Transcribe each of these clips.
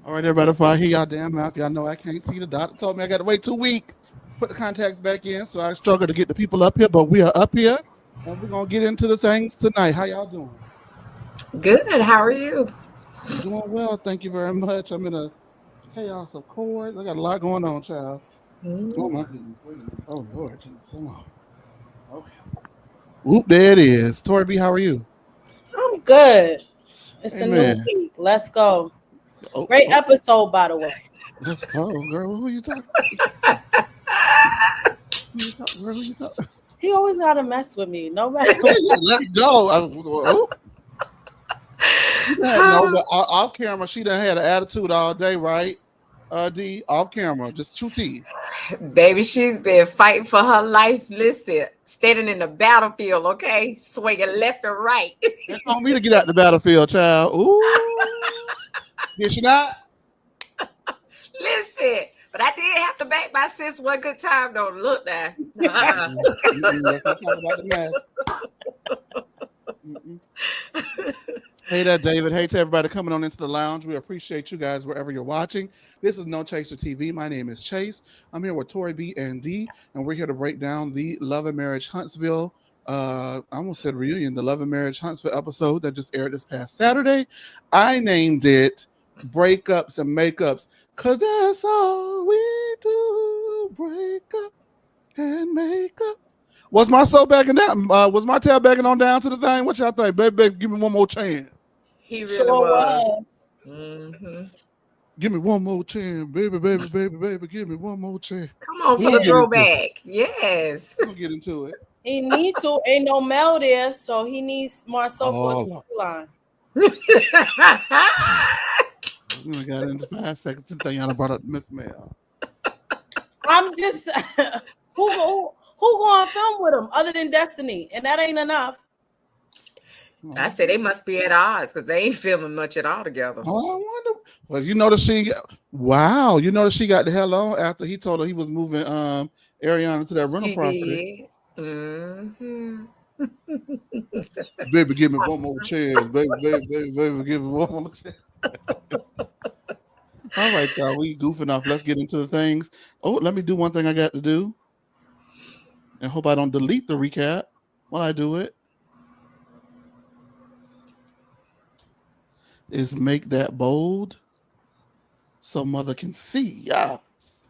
All right, everybody, before I hear y'all damn mouth, y'all know I can't see. The doctor told me I got to wait 2 weeks. Put the contacts back in, so I struggle to get the people up here, but we are up here, and we're going to get into the things tonight. How y'all doing? Good. How are you? I'm doing well, thank you very much. I'm in a chaos of chords. I got a lot going on, child. Oh, my goodness. Wait a minute. Oh, Lord. Jesus. Hold on. Okay. Whoop, there it is. Tori B, how are you? I'm good. It's a new Amen. week. Let's go. Oh, Great oh, episode, by the way. let's go, girl. Who you talking? Who you talking? Girl, who you talking? He always gotta mess with me, no matter. Let's go. Oh, no, but off camera, she done had an attitude all day, right? D, off camera, just two T. Baby, she's been fighting for her life. Listen, standing in the battlefield, okay? Swinging left and right. They told me to get out the battlefield, child. Ooh, did she not? Listen, but I did have to back my sis one good time, though. Look now. Let's not talk about the mess. Mm-mm. Hey there, David. Hey to everybody coming on into the lounge. We appreciate you guys wherever you're watching. This is No Chaser TV. My name is Chase. I'm here with Tori B and D, and we're here to break down the Love and Marriage Huntsville. I almost said reunion, the Love and Marriage Huntsville episode that just aired this past Saturday. I named it Breakups and Makeups, cause that's all we do. Break up and make up. Was my soul backing down? Was my tail backing on down to the thing? What y'all think? Baby, give me one more chance. He really Sure was. was. hmm Give me one more chance, baby, baby, baby, baby. Give me one more chance. Come on We're for gonna the get into it. throwback. Yes. We're gonna get into it. He need to. Ain't no Mel there, so he needs Marcel for his Oh, line. we only got into 5 seconds since Diana brought up Miss Mel. I'm just who going to film with him other than Destiny, and that ain't enough. I said they must be at odds because they ain't filming much at all together. Oh, I wonder. Well, you notice she. Wow, you notice she got the hell on after he told her he was moving Ariana to that rental She property. did. hmm Baby, give me one more chance. Baby, baby, baby, baby, give me one more chance. All right, y'all. We goofing off. Let's get into the things. Oh, let me do one thing I got to do, and hope I don't delete the recap when I do it. Is make that bold so mother can see. Yes.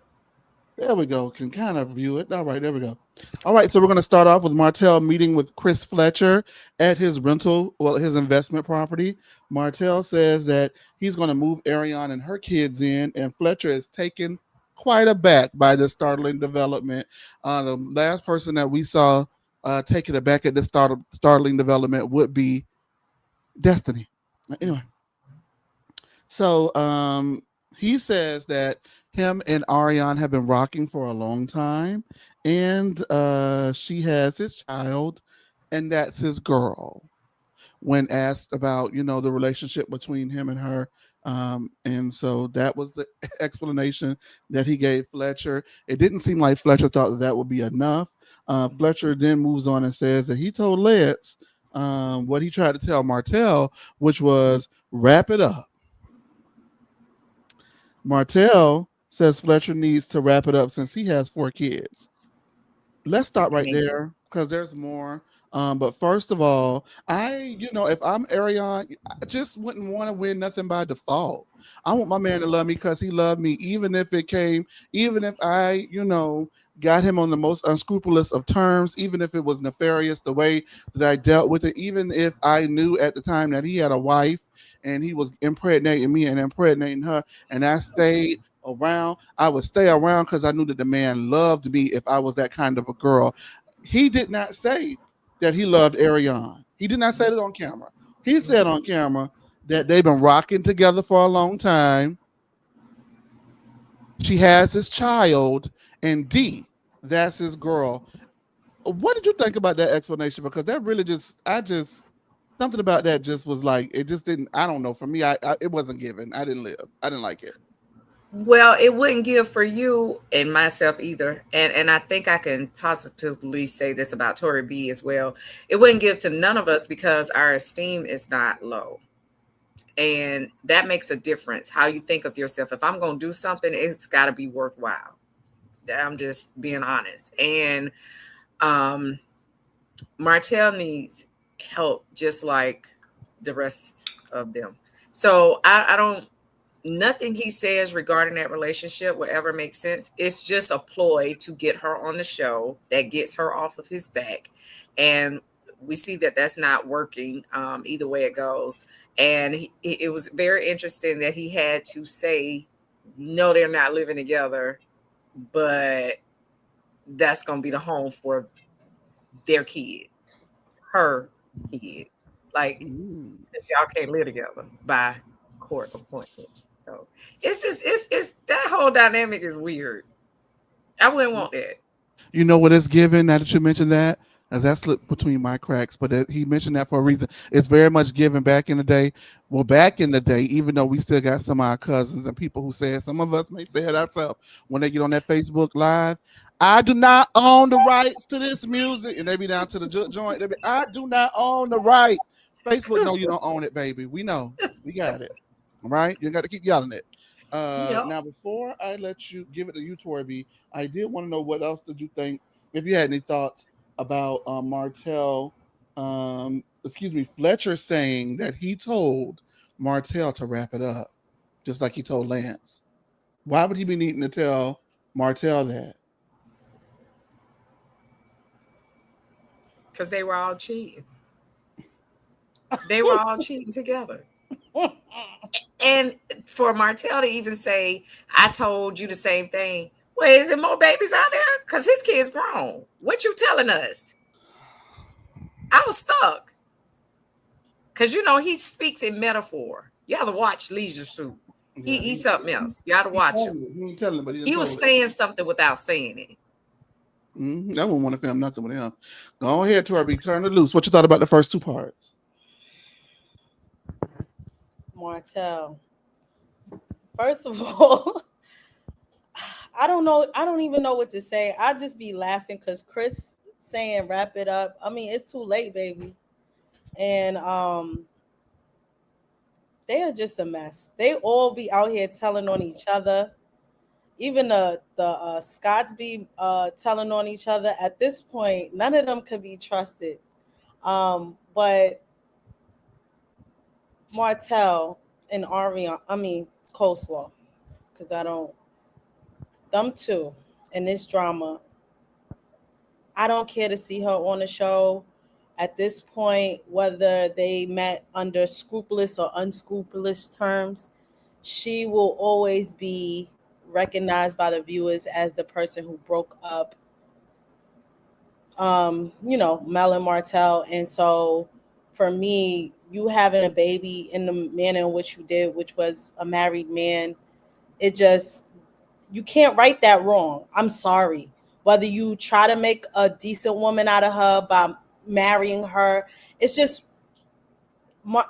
There we go. Can kind of view it. All right, there we go. All right, so we're going to start off with Martell meeting with Chris Fletcher at his his investment property. Martell says that he's going to move Ariane and her kids in, and Fletcher is taken quite aback by this startling development. The last person that we saw taken aback at this startling development would be Destiny. Anyway, so he says that him and Ariane have been rocking for a long time, and she has his child, and that's his girl. When asked about the relationship between him and her, and so that was the explanation that he gave Fletcher. It didn't seem like Fletcher thought that would be enough. Fletcher then moves on and says that he told Letts what he tried to tell Martell, which was wrap it up. Martell says Fletcher needs to wrap it up since he has 4 kids. Let's stop right Amen. there because there's more. But first of all, if I'm Ariane, I just wouldn't want to win nothing by default. I want my man to love me because he loved me, even if I, got him on the most unscrupulous of terms, even if it was nefarious the way that I dealt with it, even if I knew at the time that he had a wife and he was impregnating me and impregnating her, and I stayed around, I would stay around because I knew that the man loved me if I was that kind of a girl. He did not say that he loved Ariane. He did not say it on camera. He said on camera that they've been rocking together for a long time. She has his child, and D, that's his girl. What did you think about that explanation? Because that really something about that just was like, it just didn't, I don't know. For me, it wasn't given. I didn't live. I didn't like it. Well, it wouldn't give for you and myself either. And I think I can positively say this about Tori B as well. It wouldn't give to none of us because our esteem is not low. And that makes a difference how you think of yourself. If I'm going to do something, it's got to be worthwhile. I'm just being honest. And um, Martell needs help just like the rest of them. So I don't, nothing he says regarding that relationship will ever make sense. It's just a ploy to get her on the show that gets her off of his back. And we see that that's not working, either way it goes. And it was very interesting that he had to say, no, they're not living together, but that's going to be the home for their kid, her kid. Like, Mm. y'all can't live together by court appointment. So it's just it's that whole dynamic is weird. I wouldn't want that. You know what it's given, now that you mentioned that, as that slipped between my cracks, but he mentioned that for a reason. It's very much given back in the day. Well, back in the day, even though we still got some of our cousins and people who say it, some of us may say it ourselves when they get on that Facebook Live. I do not own the rights to this music. And they be down to the joint. They be, I do not own the right. Facebook, no, you don't own it, baby. We know. We got it. All right? You got to keep yelling it. Yep. Now, before I let you give it to you, Torby, I did want to know what else did you think, if you had any thoughts about Martell, Fletcher saying that he told Martell to wrap it up, just like he told Lance. Why would he be needing to tell Martell that? Because they were all cheating. They were all cheating together. And for Martell to even say, I told you the same thing. Well, is there more babies out there? Because his kid's grown. What you telling us? I was stuck. Because, you know, he speaks in metaphor. You have to watch Leisure Suit. Yeah, He's something else. You got to watch him. He ain't telling it, but He was saying something without saying it. I wouldn't want to film nothing with him. Go ahead, Torby. Turn it loose. What you thought about the first two parts? Martell. First of all, I don't know. I don't even know what to say. I just be laughing because Chris saying wrap it up. I mean, it's too late, baby. And they are just a mess. They all be out here telling on each other. Even the Scots be telling on each other. At this point, none of them could be trusted. But Martell and Ariana, I mean Coleslaw, because I don't. Them two in this drama, I don't care to see her on the show. At this point, whether they met under scrupulous or unscrupulous terms, she will always be recognized by the viewers as the person who broke up, Mel and Martell. And so for me, you having a baby in the manner in which you did, which was a married man, it just, you can't right that wrong. I'm sorry. Whether you try to make a decent woman out of her by marrying her, it's just,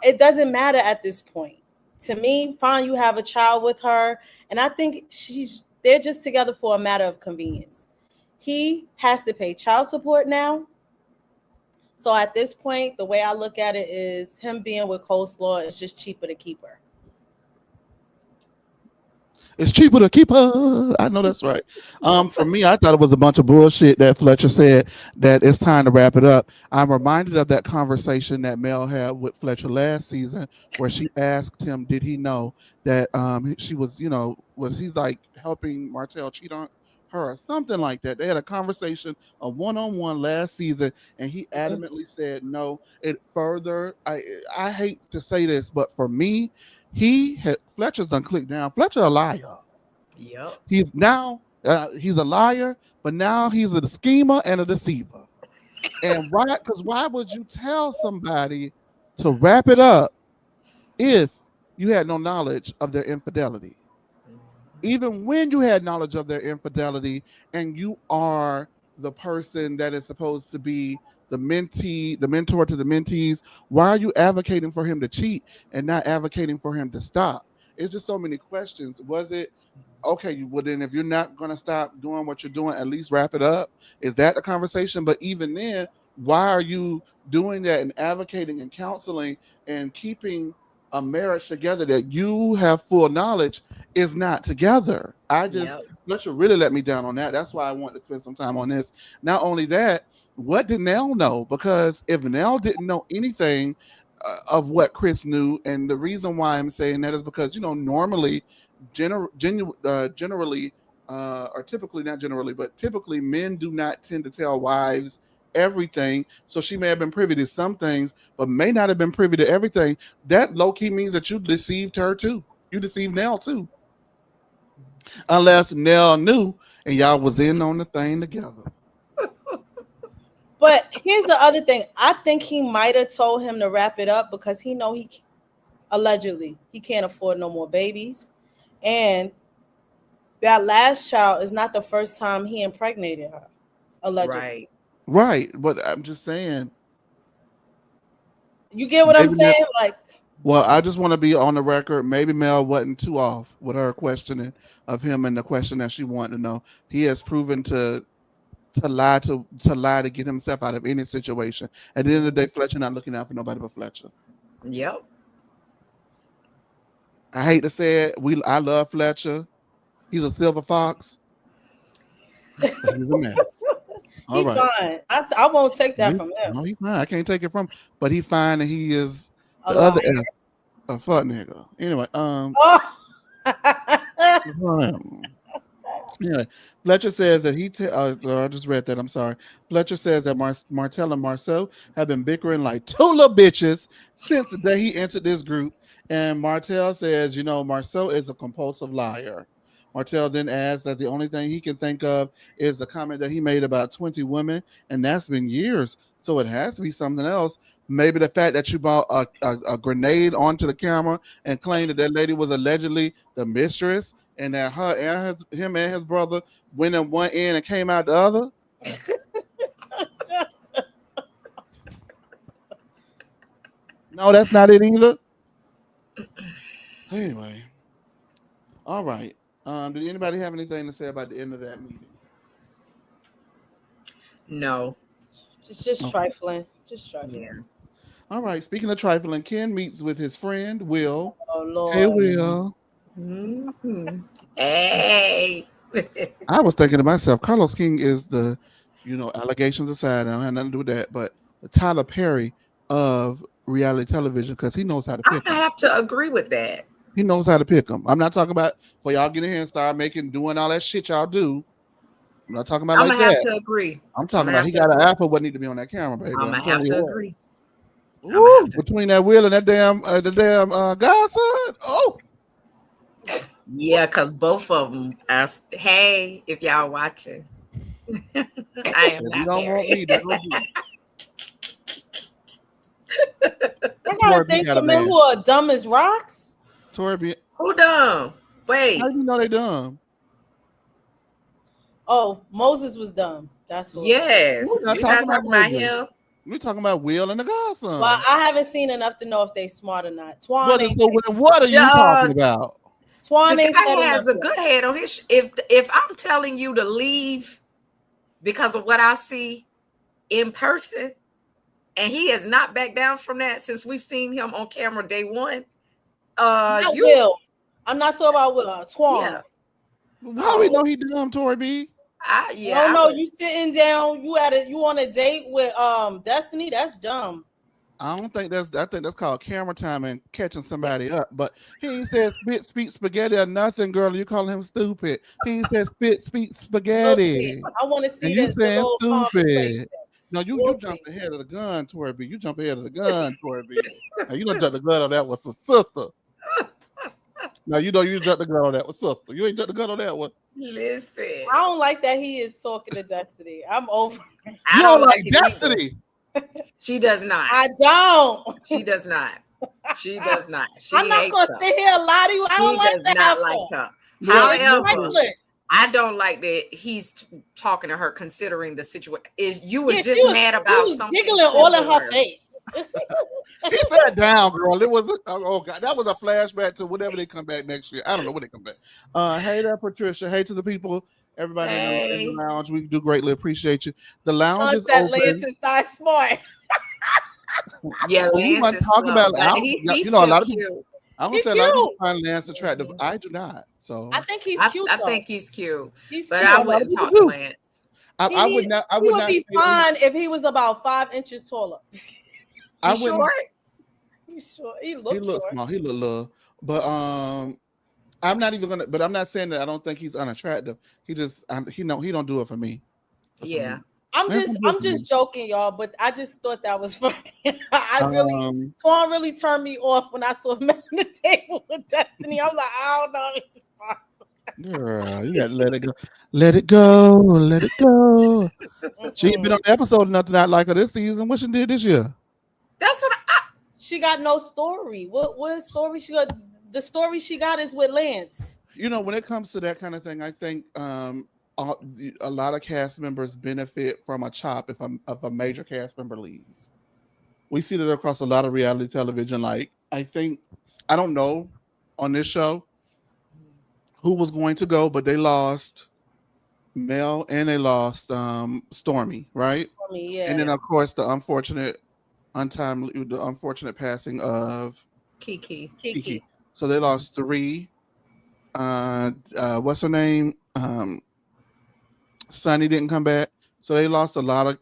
it doesn't matter at this point. To me, fine, you have a child with her, and I think they're just together for a matter of convenience. He has to pay child support now. So at this point, the way I look at it is him being with Coleslaw is just cheaper to keep her. It's cheaper to keep her. I know that's right. For me, I thought it was a bunch of bullshit that Fletcher said that it's time to wrap it up. I'm reminded of that conversation that Mel had with Fletcher last season, where she asked him, did he know that she was, was he like helping Martell cheat on her or something like that? They had a conversation, a one-on-one last season, and he adamantly said no. It further, I hate to say this, but for me, Fletcher's done clicked down. Fletcher a liar. Yep. He's a liar, but now he's a schemer and a deceiver. And why would you tell somebody to wrap it up if you had no knowledge of their infidelity? Even when you had knowledge of their infidelity and you are the person that is supposed to be the mentor to the mentees, why are you advocating for him to cheat and not advocating for him to stop? It's just so many questions. Was it okay? Well, then if you're not going to stop doing what you're doing, at least wrap it up. Is that the conversation? But even then, why are you doing that and advocating and counseling and keeping a marriage together that you have full knowledge is not together. I just Yep. Fletcher really let me down on that. That's why I wanted to spend some time on this. Not only that, what did Nell know? Because if Nell didn't know anything of what Chris knew, and the reason why I'm saying that is because normally, generally, or typically, not generally, but typically, men do not tend to tell wives everything. So she may have been privy to some things, but may not have been privy to everything. That low key means that you deceived her too. You deceived Nell too, unless Nell knew and y'all was in on the thing together. But here's the other thing. I think he might have told him to wrap it up because he know allegedly he can't afford no more babies, and that last child is not the first time he impregnated her. Allegedly, Right. Right, but I'm just saying. you get what I'm Maybe Nell, saying? Like, well, I just want to be on the record. Maybe Mel wasn't too off with her questioning of him and the question that she wanted to know. He has proven to lie to get himself out of any situation. At the end of the day, Fletcher not looking out for nobody but Fletcher. Yep. I hate to say it. I love Fletcher. He's a silver fox, but he's a mess. All he right. fine. I won't take that from him. No, he's fine. I can't take it from. But he fine, and he is A the other liar. F, a fuck nigga. Anyway, Oh. Anyway, Fletcher says that I just read that. I'm sorry. Fletcher says that Martell and Marceau have been bickering like two little bitches since the day he entered this group. And Martell says, Marceau is a compulsive liar. Martell then adds that the only thing he can think of is the comment that he made about 20 women, and that's been years. So it has to be something else. Maybe the fact that you brought a grenade onto the camera and claimed that lady was allegedly the mistress, and that him and his brother went in one end and came out the other. No, that's not it either. Anyway, all right. Did anybody have anything to say about the end of that meeting? No. It's just Okay. trifling. Just trifling. Yeah. All right. Speaking of trifling, Ken meets with his friend Will. Oh Lord. Hey, Will. Mhm. Hey. I was thinking to myself, Carlos King is the, allegations aside, I don't have nothing to do with that, but the Tyler Perry of reality television because he knows how to I pick them. have to agree with that. He knows how to pick them. I'm not talking about for y'all get in here and start doing all that shit y'all do. I'm not talking about I'm like gonna have that. to agree. I'm talking about he got an apple what need to be on that camera, baby. I'm I'm gonna telling have you to what. agree. Ooh, between that Will and that damn godson. Oh, Yeah, because both of them asked, hey, if y'all watching. I am if you not don't want me, married. there go you. I gotta Tori B think got a the men man. who are dumb as rocks. Tori B. Who dumb? Wait. How do you know they dumb? Oh, Moses was dumb. That's what. Yes. We're not You're not talking about talking about Moses. him. We're talking about Will and the godson. Well, I haven't seen enough to know if they smart or not. What are you talking about? Twan The ain't guy said has enough a yet. good head on his. If I'm telling you to leave because of what I see in person, and he has not backed down from that since we've seen him on camera day one. Not Will. I'm not talking about Will. Twan. Yeah. How do we know he dumb, Tori B? Oh no, you sitting down. You on a date with Destiny? That's dumb. I think that's called camera time and catching somebody up. But he said speak spaghetti or nothing, girl. You calling him stupid. He said speak spaghetti. I want to see and you the saying little stupid. No, you We'll jump ahead of the gun, Tori B. You jump ahead of the gun, Tori B. Now you don't jump the gun on that with a sister. Now you jumped the gun on that with sister. You ain't jumped the gun on that one. Listen, I don't like that he is talking to Destiny. I'm over. I don't like Destiny. She does not. I don't. She does not. She does not. I'm not gonna sit here and lie to you. I don't like that. Not like her. However, I don't like that he's talking to her considering the situation. You was just mad about something. Giggling all in her face. He sat down, girl. It was God, that was a flashback to whenever they come back next year. I don't know when they come back. Hey there, Patricia. Hey to the people, everybody in the lounge. We do greatly appreciate you. The lounge is open. Lance is not smart. Yeah, Well, we Lance want to is talk slow, about. but he's A still lot of people. cute. I'm gonna He's say a lot of people cute. find Lance attractive. Mhm. I do not. I So think he's cute I though. think he's cute, He's but yeah, I a cute. lot of wouldn't people talk to do. Lance. I would not. I He would would not be say that fine if he was about 5 inches taller. I He's wouldn't. short. He's short. He He looks looks short. small. He look little. But I'm not even gonna. But I'm not saying that I don't think he's unattractive. He just. He don't do it for me for some Yeah. reason. I'm Lance just don't do it I'm for me. just joking, y'all, but I just thought that was funny. Um, Twan really turned me off when I saw him at the table with Destiny. I'm like, I don't know. girl, you gotta let it go. Let it go. Let it go. She ain't been on the episode enough to not like her this season. What she did this year? That's what She got no story. What story she got? The story she got is with Lance. When it comes to that kind of thing, I think a lot of cast members benefit from a chop if a major cast member leaves. We see that across a lot of reality television. Like I don't know on this show who was going to go, but they lost Mel and they lost Stormy, right? For me, And then yeah. of course the unfortunate passing of Kiki. Kiki. Kiki. So they lost three. What's her name? Sonny didn't come back, so they lost a lot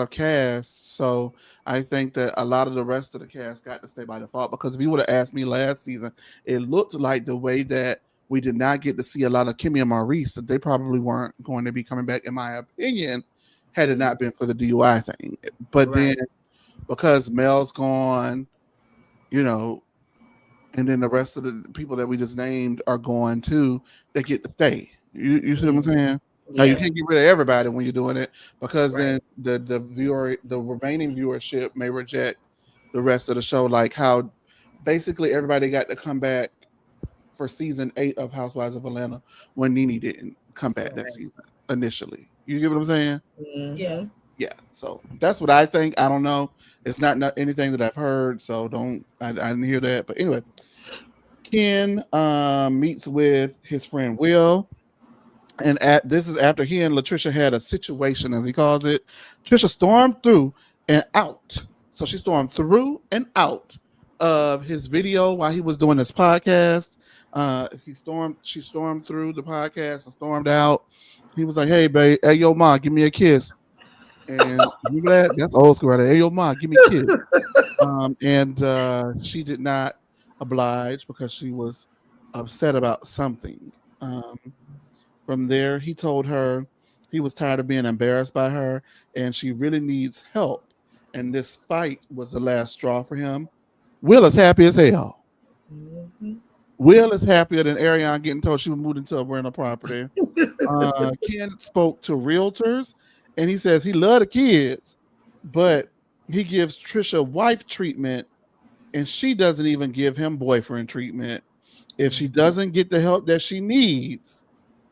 of cast. So I think that a lot of the rest of the cast got to stay by default. Because if you would have asked me last season, it looked like the way that we did not get to see a lot of Kimmy and Maurice, that they probably weren't going to be coming back, in my opinion, had it not been for the DUI thing. But then Right. because Mel's gone, you know, and then the rest of the people that we just named are going too, they get to stay. You see what I'm saying? Now you Yeah. can't get rid of everybody when you're doing it, because Right. then the remaining viewership may reject the rest of the show. Like how basically everybody got to come back for season 8 of Housewives of Atlanta when Nene didn't come back that Right. season initially. You get what I'm saying? Yeah. Mm-hmm. Yeah. So that's what I think. I don't know. It's not anything that I've heard, so don't. I didn't hear that. But anyway, Ken meets with his friend Will, and this is after he and Latricia had a situation, as he calls it. Tricia stormed through and out. So she stormed through and out of his video while he was doing his podcast. She stormed through the podcast and stormed out. He was like, "Hey, babe, hey, yo, ma, give me a kiss." And remember that? That's old school right there. Hey, yo, ma, give me a kiss. And she did not oblige because she was upset about something. Um, from there, he told her he was tired of being embarrassed by her and she really needs help. And this fight was the last straw for him. Will is happy as hell. Mm-hmm. Will is happier than Ariane getting told she was moved into a rental property. Ken spoke to realtors and he says he loved the kids, but he gives Trisha wife treatment and she doesn't even give him boyfriend treatment. If she doesn't get the help that she needs,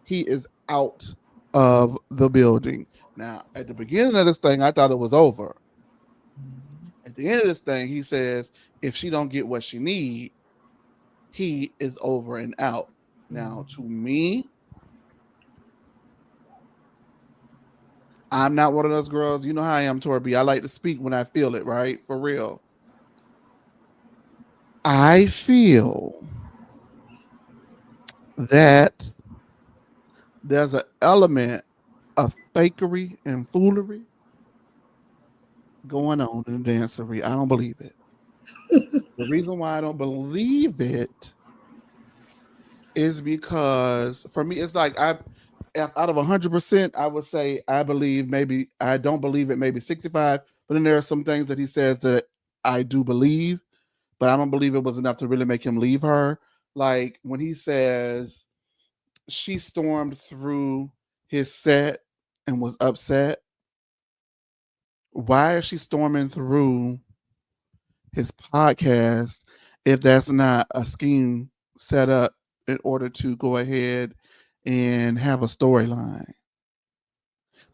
he is out of the building. Now, at the beginning of this thing, I thought it was over. At the end of this thing, he says if she don't get what she need, he is over and out. Now, to me, I'm not one of those girls. You know how I am, Torby. I like to speak when I feel it, right? For real. I feel that there's an element of fakery and foolery going on in the dancery. I don't believe it. The reason why I don't believe it is because for me, it's like out of 100%, I would say I believe maybe I don't believe it, maybe 65. But then there are some things that he says that I do believe, but I don't believe it was enough to really make him leave her. Like when he says she stormed through his set and was upset. Why is she storming through his podcast if that's not a scheme set up in order to go ahead and have a storyline?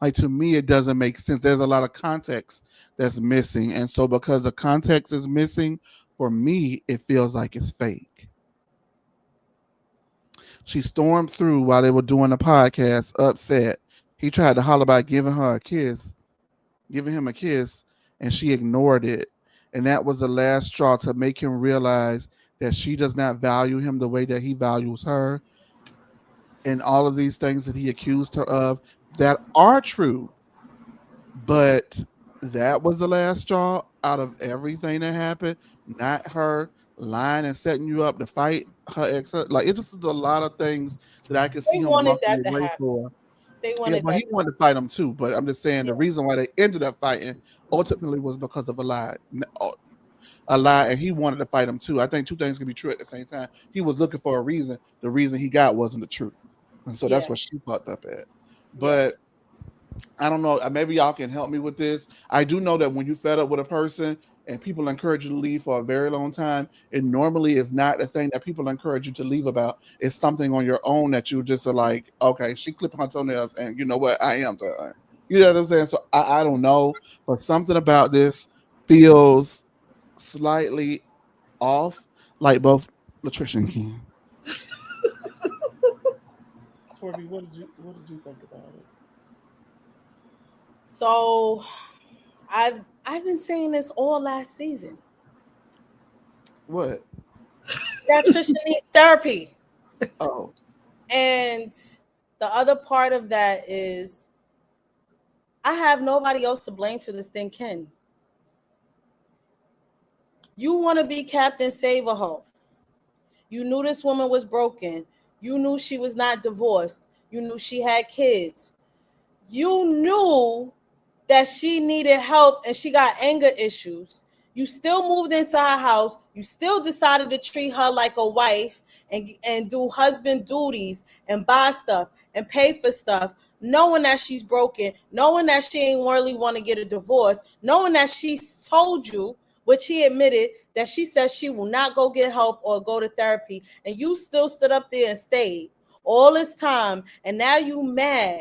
Like to me, it doesn't make sense. There's a lot of context that's missing. And so because the context is missing, for me, it feels like it's fake. She stormed through while they were doing the podcast, upset. He tried to holler about giving him a kiss, and she ignored it. and that was the last straw to make him realize that she does not value him the way that he values her, and all of these things that he accused her of that are true. But that was the last straw out of everything that happened, not her lying and setting you up to fight her ex. Like, it just is a lot of things that I could see They him wanted walking that to away happen. for. They Yeah, wanted well, that he to wanted happen. to fight him too, but I'm just saying Yeah. the reason why they ended up fighting ultimately was because of a lie. A lie, and he wanted to fight him too. I think two things can be true at the same time. He was looking for a reason. The reason he got wasn't the truth, and so that's Yeah. what she fucked up at. Yeah. But I don't know. Maybe y'all can help me with this. I do know that when you fed up with a person and people encourage you to leave for a very long time, it normally is not a thing that people encourage you to leave about. It's something on your own that you just are like, okay, she clipped her toenails, and you know what? I am done. You know what I'm saying? So I don't know, but something about this feels slightly off, like both Latricia and Ken. Torby, what did you think about it? So I've been saying this all last season. What? That Trisha needs therapy. Oh, And the other part of that is I have nobody else to blame for this than Ken. You want to be Captain Save a Hoe. You knew this woman was broken. You knew she was not divorced. You knew she had kids. You knew that she needed help and she got anger issues. You still moved into her house. You still decided to treat her like a wife and do husband duties and buy stuff and pay for stuff, knowing that she's broken, knowing that she ain't really want to get a divorce, knowing that she told you, which he admitted, that she says she will not go get help or go to therapy, and you still stood up there and stayed all this time, and now you mad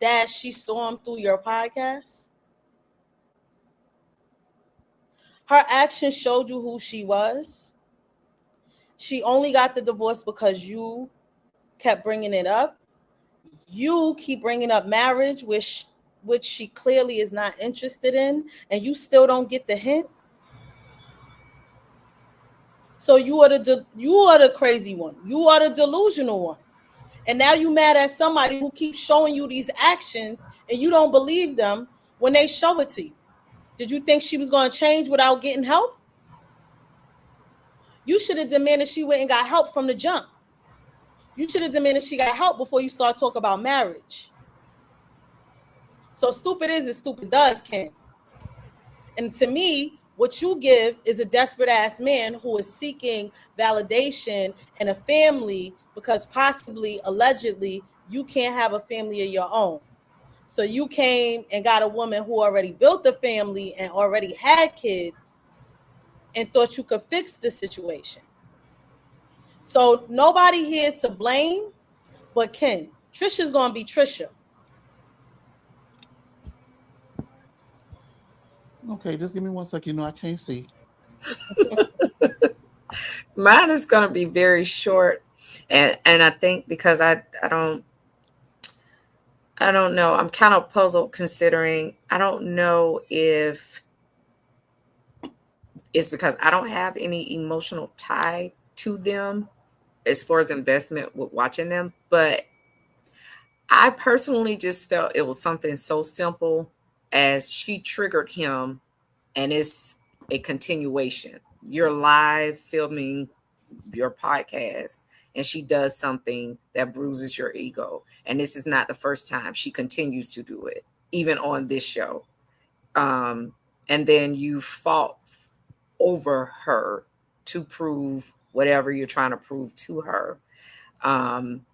that she stormed through your podcast. Her actions showed you who she was. She only got the divorce because you kept bringing it up. You keep bringing up marriage, which she clearly is not interested in, and you still don't get the hint. So you are the crazy one. You are the delusional one. And now you mad at somebody who keeps showing you these actions and you don't believe them when they show it to you. Did you think she was going to change without getting help? You should have demanded she went and got help from the jump. You should have demanded she got help before you start talking about marriage. So stupid is as stupid does, Ken. And to me, what you give is a desperate ass man who is seeking validation and a family because possibly, allegedly, you can't have a family of your own. So you came and got a woman who already built a family and already had kids and thought you could fix the situation. So nobody here is to blame but Ken. Trisha's gonna be Trisha. okay. Just give me 1 second. You know I can't see. Mine is going to be very short, and I think because I don't know. I'm kind of puzzled considering I don't know if it's because I don't have any emotional tie to them as far as investment with watching them, but I personally just felt it was something so simple as she triggered him, and it's a continuation. You're live filming your podcast, and she does something that bruises your ego. And this is not the first time. She continues to do it, even on this show. Um, and then you fought over her to prove whatever you're trying to prove to her. Um,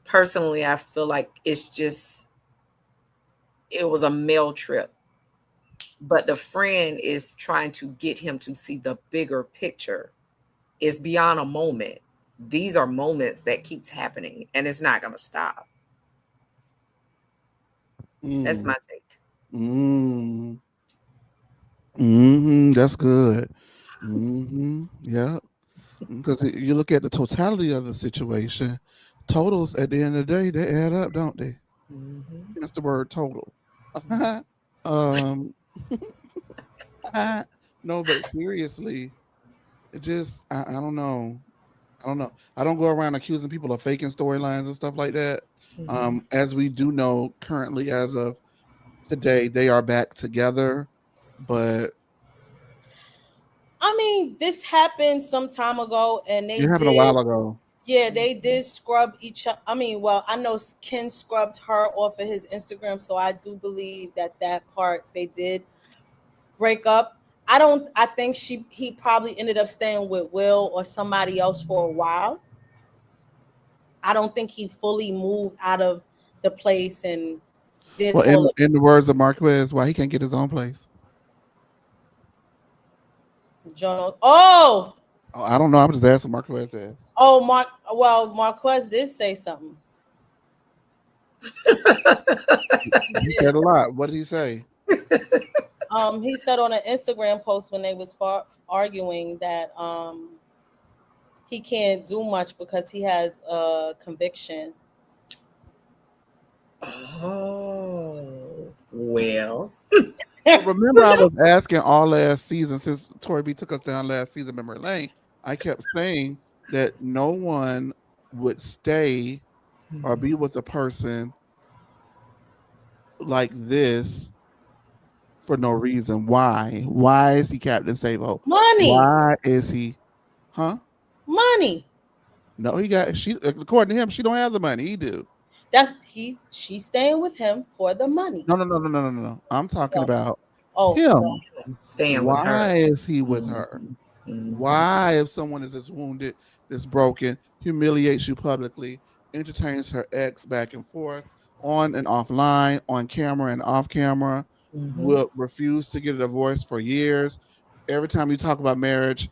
Personally, I feel like it was a male trip, but the friend is trying to get him to see the bigger picture. It's beyond a moment. These are moments that keeps happening, and it's not going to stop. That's Mm, my take. mm, that's good. Yeah. Because you look at the totality of the situation, totals at the end of the day, they add up, don't they? Hmm. That's the word total. um, No, but seriously, it just I don't know. I don't know. I don't go around accusing people of faking storylines and stuff like that. As we do know currently, as of today, they are back together. But I mean, this happened some time ago, and they it happened a did. while ago. Yeah, they did scrub each other. I mean, well, I know Ken scrubbed her off of his Instagram, so I do believe that part they did break up. I don't. I think he probably ended up staying with Will or somebody else for a while. I don't think he fully moved out of the place and did Well, all of in the words of Marquez, why he can't get his own place? Jono. Oh, Oh, I don't know. I'm just asking Marquez that. oh, Mark. Well, Marquez did say something. He said a lot. What did he say? He said on an Instagram post when they was arguing that he can't do much because he has a conviction. Oh, well. Remember, I was asking all last season since Tori B took us down last season, memory lane. I kept saying that no one would stay or be with a person like this for no reason. Why? Why is he Captain Savo? Money, Why is he? Huh? money. No, he got she. According to him, she don't have the money. He do. She's staying with him for the money. No. I'm talking No. about Oh, him. Staying with her. Why is he with her? Why, if someone is this wounded, this broken, humiliates you publicly, entertains her ex back and forth, on and offline, on camera and off camera, will refuse to get a divorce for years. Every time you talk about marriage,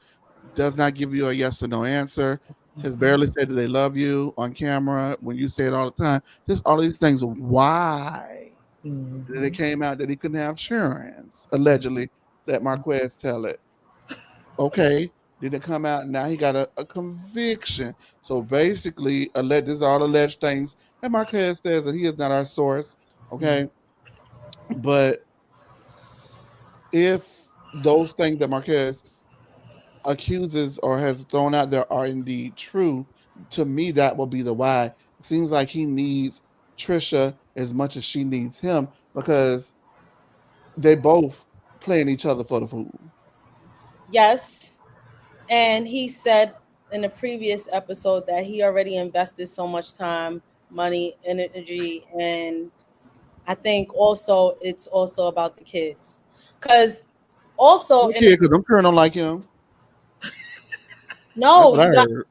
does not give you a yes or no answer. Has barely said that they love you on camera when you say it all the time. Just all these things. Why? Then it came out that he couldn't have insurance, allegedly. Let Marquez tell it. Okay, didn't come out. Now he got a conviction. So basically, this is all alleged things. And Marquez says that he is not our source. Okay, but if those things that Marquez accuses or has thrown out there are indeed true, to me that will be the why. It seems like he needs Trisha as much as she needs him because they both playing each other for the food. yes. And he said in the previous episode that he already invested so much time, money, energy, and I think also it's also about the kids. Cause also in Okay, because I'm sure don't like him. That's no, what I you got heard.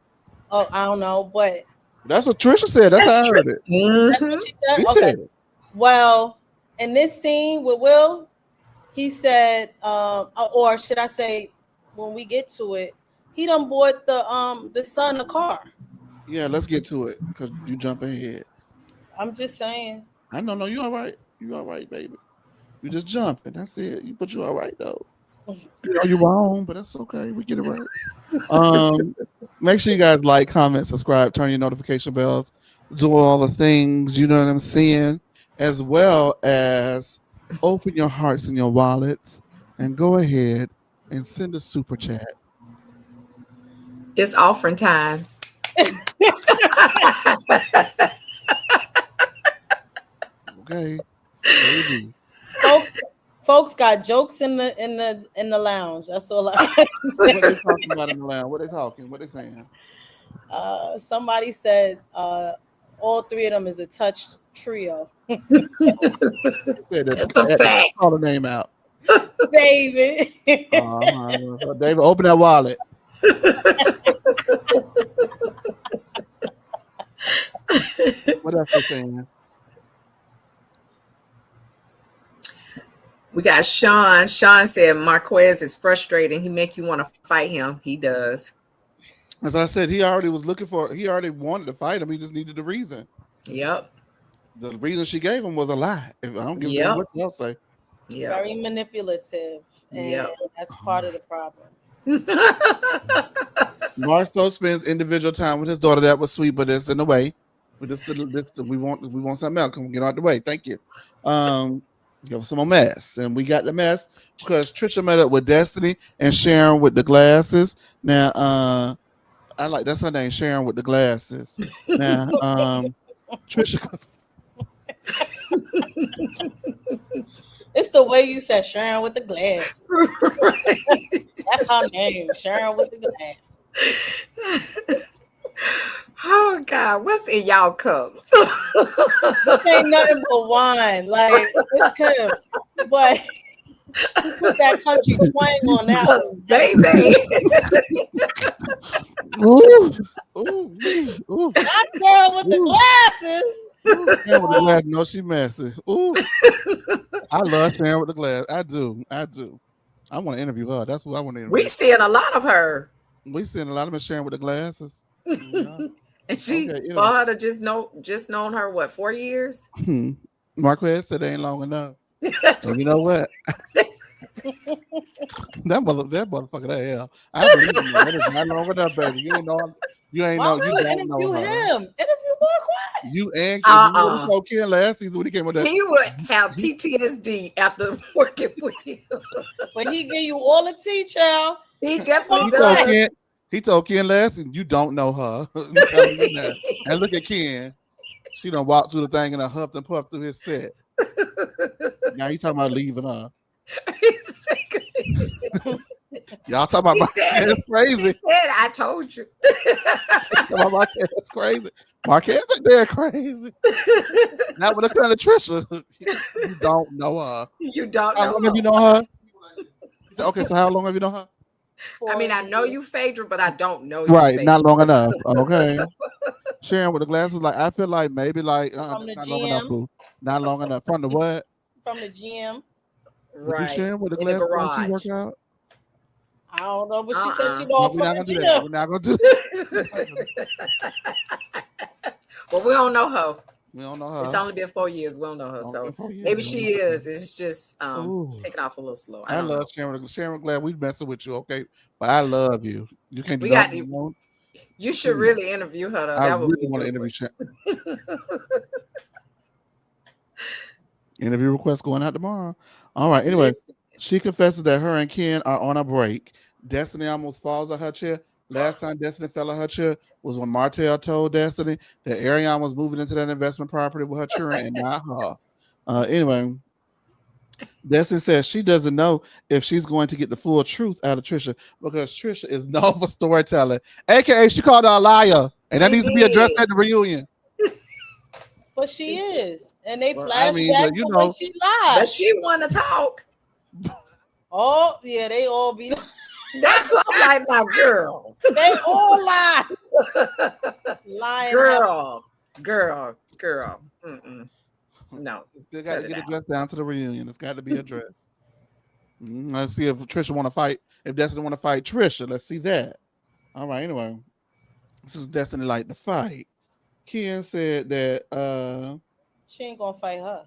I don't know, but That's what Trisha said. That's how I heard it. that's what she said. She Okay. said it. Well, in this scene with Will, he said, or should I say, when we get to it, he done bought the son a car. Yeah, let's get to it because you jump ahead. I'm just saying. I know, no, you all right. You all right, baby. You just jumping. That's it. But you all right though. You know you're wrong, but that's okay. We get it right. Make sure you guys like, comment, subscribe, turn your notification bells, do all the things. You know what I'm saying, as well as open your hearts and your wallets and go ahead and send a super chat. It's offering time. Okay. Folks got jokes in the lounge. That's all I What they talking about in the lounge? What they talking? What they saying? Somebody said all three of them is a touch trio. Said that, It's a fact. call the name out. David. David, open that wallet. What else they saying? We got Sean. Sean said Marquez is frustrating. He make you want to fight him. He does. As I said, he already wanted to fight him. He just needed the reason. Yep. The reason she gave him was a lie. If I don't give a damn what else say. Yep. Very manipulative. And that's part of the problem. Marceau spends individual time with his daughter. That was sweet, but it's in the way. But we want something else. Come get out the way. Thank you. Give us some mess. And we got the mess because Trisha met up with Destiny and Sharon with the glasses. Now, I like that's her name, Sharon with the glasses. Now, Trisha. It's the way you said Sharon with the glass. Right. That's her name, Sharon with the glass. Oh God, what's in y'all cups? This ain't nothing but wine. Like it's him. But put that country twang on that one. Baby. Ooh, ooh. That girl with the glasses. Sharon with the glass, no, she messy. Ooh, I love Sharon with the glass. I do. I want to interview her. That's who I want to interview. We seeing a lot of her. We seeing a lot of them Sharon with the glasses. Yeah. And she Okay, for her to just known her what 4 years? Marquez said they ain't long enough. And you know what? that motherfucker that hell. I believe you. That is not long enough, baby. You ain't know. You ain't know. You don't interview know her. him. Interview Marquez. You and Ken. You would have told Ken last season when he came with that. He would have PTSD after working with him. But he give you all the tea, child. He definitely does. He told Ken last season, you don't know her. I'm telling you that. And look at Ken. She done walked through the thing and a huffed and puffed through his set. Now he talking about leaving her. Y'all talking about Marquez crazy. He said, I told you. Marquez crazy. Marquez think they're crazy. Not when it comes to Trisha. You don't know her. You don't how know long her. have you known her? Okay, so how long have you known her? I mean, I know you, Phaedra, but I don't know you. Right, Phaedra. not long enough. Okay. Sharon with the glasses, like I feel like maybe like from the not GM. long enough, boo. Not long enough. From the what? From the GM. Right. Sharon with the in the glasses garage. when she work out? I don't know, but she said she No, don't we're not from gonna the do that. GM. We're not gonna do that. Well, we don't know her. We don't know her. It's only been 4 years. We don't know her, so maybe she is. It's just taking off a little slow. I love Sharon. Sharon, glad we messing with you, okay? But I love you. You can't do that. You should really interview her. Though. I that would really want to interview Sharon. Interview request going out tomorrow. All right. Anyway, she confesses that her and Ken are on a break. Destiny almost falls out her chair. Last time Destiny fell out her chair was when Martell told Destiny that Ariane was moving into that investment property with her children and not her. Anyway, Destiny says she doesn't know if she's going to get the full truth out of Trisha because Trisha is known for storytelling. AKA, she called her a liar. And that needs to be addressed at the reunion. But she is. And they flash back to when she lied. But she want to talk. Oh, yeah, they all be that's what I'm like, my girl. They all lie. Lying. Girl. Mm-mm. No. Still got to get addressed down to the reunion. It's got to be addressed. Let's see if Trisha want to fight. If Destiny want to fight Trisha, let's see that. All right, anyway. This is Destiny like to fight. Ken said that she ain't gonna fight her.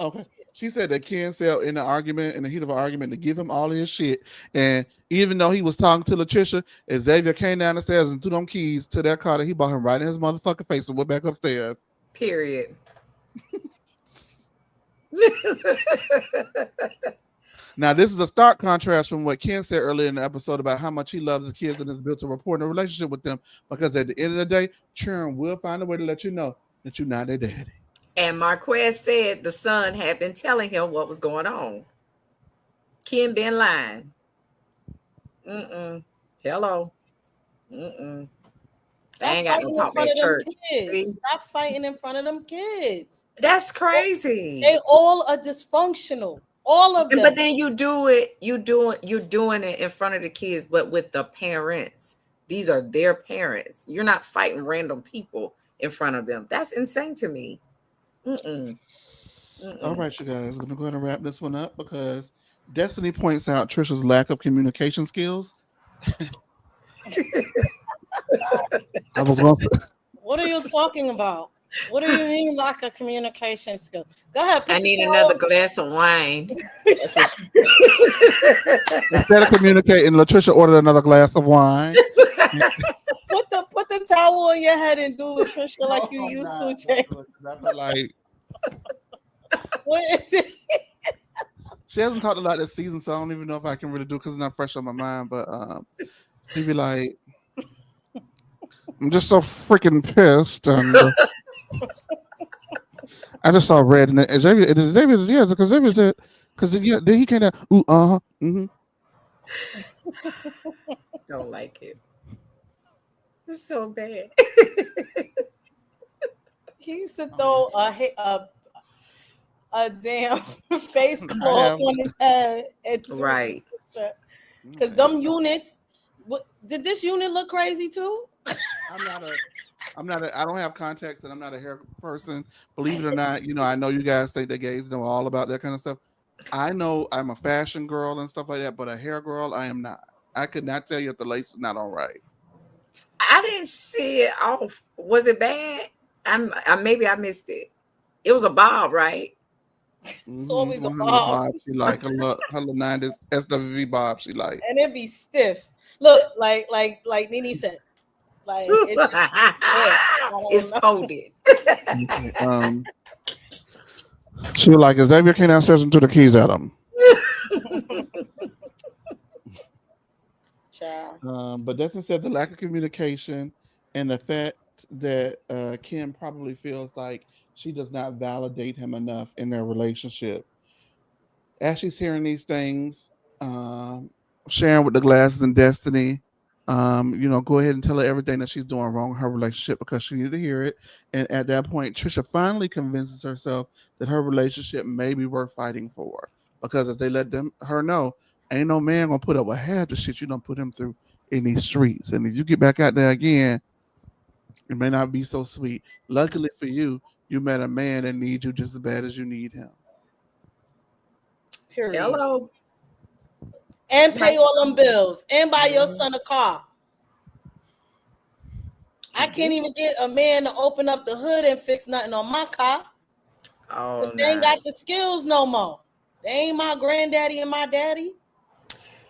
Okay. She said that Ken said in the heat of an argument, to give him all of his shit. And even though he was talking to Latricia, Xavier came down the stairs and threw them keys to that car that he bought him right in his motherfucking face and went back upstairs. Period. Now, this is a stark contrast from what Ken said earlier in the episode about how much he loves the kids and has built a rapport and a relationship with them. Because at the end of the day, Sharon will find a way to let you know that you're not their daddy. And Marquez said the son had been telling him what was going on. Ken been lying. Hello. They ain't got to talk to church. Stop fighting in front of them kids. That's crazy. They all are dysfunctional. All of them. But then you're doing it in front of the kids, but with the parents. These are their parents. You're not fighting random people in front of them. That's insane to me. All right, you guys. Let me go ahead and wrap this one up because Destiny points out Trisha's lack of communication skills. I was going to say. What are you talking about? What do you mean lack of communication skills? Go ahead. I need another glass of wine. Instead of communicating, Latricia ordered another glass of wine. Put the towel on your head and do Latricia like you used to, James. I feel like What is it? She hasn't talked a lot this season, so I don't even know if I can really do because it's not fresh on my mind. But she'd be like, "I'm just so freaking pissed," and I just saw red, and Xavier, yeah, because Xavier said, because yeah, then he came down, ooh, Don't like it. It's so bad. He used to oh yeah, throw a damn face I cloth have, on his head and do a Right. picture. Because okay. them units, did this unit look crazy too? I'm not a, I don't have context, and I'm not a hair person. Believe it or not, I know you guys think that gays know all about that kind of stuff. I know I'm a fashion girl and stuff like that, but a hair girl, I am not. I could not tell you if the lace is not all right. I didn't see it off. Was it bad? Maybe I missed it. It was a bob, right? It's always a One little bob, bob she like, her little 90s SWV bob she like. and it be stiff. Look, like Nene said, like it just stiff. I don't It's know. folded. Okay. She was like, Xavier came downstairs and threw the keys at him. Child. But that's instead the lack of communication and the fact that Kim probably feels like she does not validate him enough in their relationship. As she's hearing these things, um, sharing with the glasses and Destiny, go ahead and tell her everything that she's doing wrong in her relationship because she needed to hear it. And at that point, Trisha finally convinces herself that her relationship may be worth fighting for. Because as they let her know, ain't no man gonna put up with half the shit you don't put him through in these streets. And if you get back out there again, it may not be so sweet. Luckily for you, you met a man that needs you just as bad as you need him. Period. Hello. And pay Like, all them bills and buy your Mhm. son a car. I can't This even get a man to open up the hood and fix nothing on my car oh because they ain't no. got the skills no more. They ain't my granddaddy and my daddy.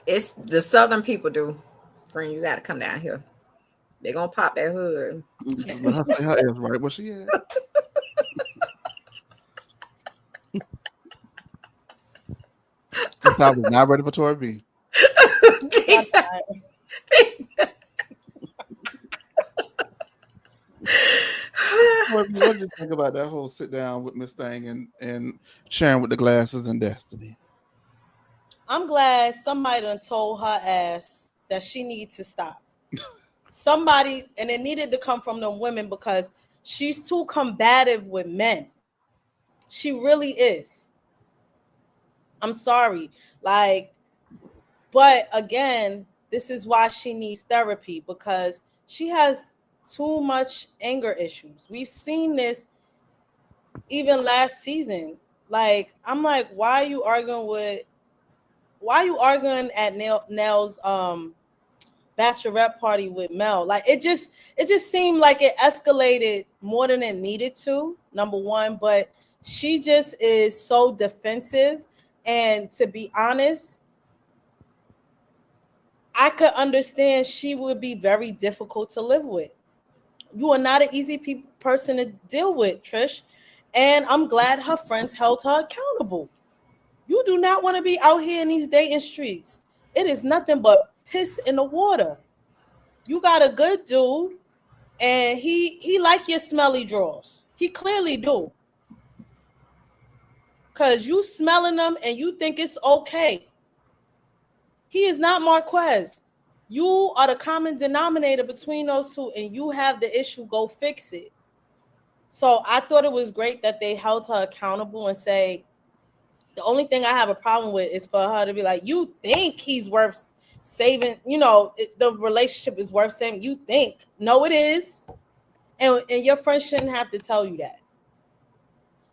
It's the southern people do. Friend, you gotta come down here. They're gonna pop that hood. let her say her ass right where she at. This child was not ready for Tory B. I'm not. What did you think about that whole sit down with Miss Thing and sharing with the glasses and Destiny? I'm glad somebody done told her ass that she needs to stop. Somebody, and it needed to come from the women because she's too combative with men. She really is. I'm sorry. Like, but again, this is why she needs therapy because she has too much anger issues. We've seen this even last season. Like, I'm like, why are you arguing at Nell's bachelorette party with Mel? Like it just seemed like it escalated more than it needed to, number one, but she just is so defensive. And to be honest, I could understand she would be very difficult to live with. You are not an easy person to deal with, Trish. And I'm glad her friends held her accountable. You do not want to be out here in these dating streets. It is nothing but piss in the water. You got a good dude, and he like your smelly drawers. He clearly do, cause you smelling them and you think it's okay. He is not Marquez. You are the common denominator between those two, and you have the issue. Go fix it. So I thought it was great that they held her accountable and say the only thing I have a problem with is for her to be like, you think he's worth saving, the relationship is worth saving. You think. No, it is. And your friend shouldn't have to tell you that.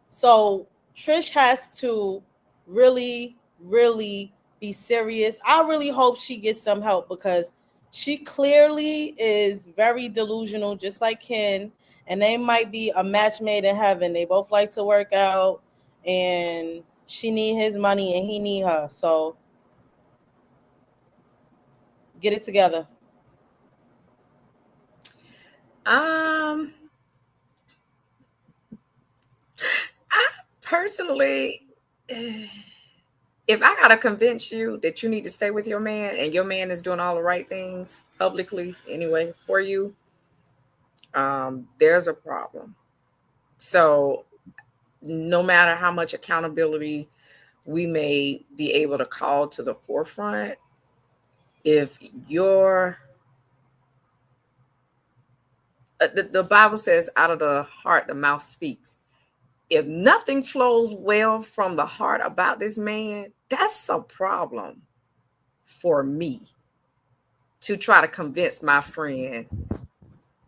So Trish has to really, really be serious. I really hope she gets some help because she clearly is very delusional, just like Ken. And they might be a match made in heaven. They both like to work out, and she need his money, and he need her. So get it together. Um, I personally, if I gotta convince you that you need to stay with your man and your man is doing all the right things publicly anyway for you, there's a problem. So no matter how much accountability we may be able to call to the forefront, if your the Bible says, out of the heart the mouth speaks. If nothing flows well from the heart about this man, that's a problem for me to try to convince my friend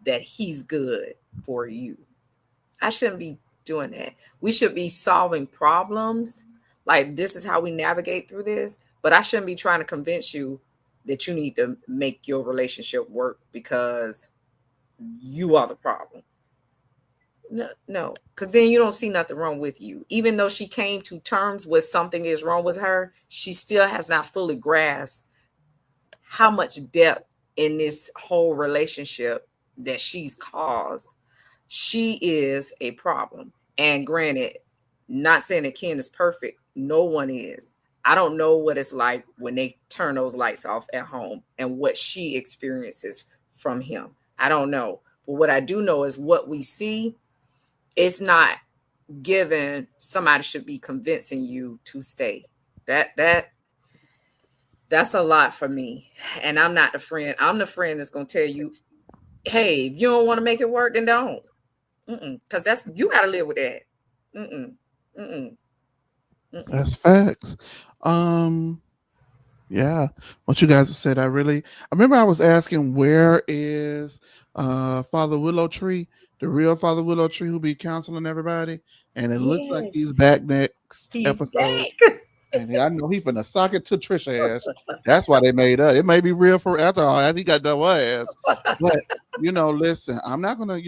that he's good for you. I shouldn't be doing that. We should be solving problems. Like, this is how we navigate through this. But I shouldn't be trying to convince you that you need to make your relationship work because you are the problem. No, no, because then you don't see nothing wrong with you. Even though she came to terms with something is wrong with her, she still has not fully grasped how much depth in this whole relationship that she's caused. She is a problem. And granted, not saying that Ken is perfect, no one is. I don't know what it's like when they turn those lights off at home and what she experiences from him. I don't know. But what I do know is what we see, it's not given somebody should be convincing you to stay. That's a lot for me. And I'm not the friend. I'm the friend that's gonna tell you, hey, if you don't want to make it work, then don't. Because that's, you gotta live with that. Mm-mm. Mm-mm. Mm-mm. That's facts. Um, yeah. What you guys said, I remember I was asking where is Father Willow Tree, the real Father Willow Tree who be counseling everybody, and it looks like Yes. he's back next He's episode. back. And I know he finna sock it to Trisha ass. That's why they made up. It may be real for after all. He got done what ass. But listen, I'm not gonna.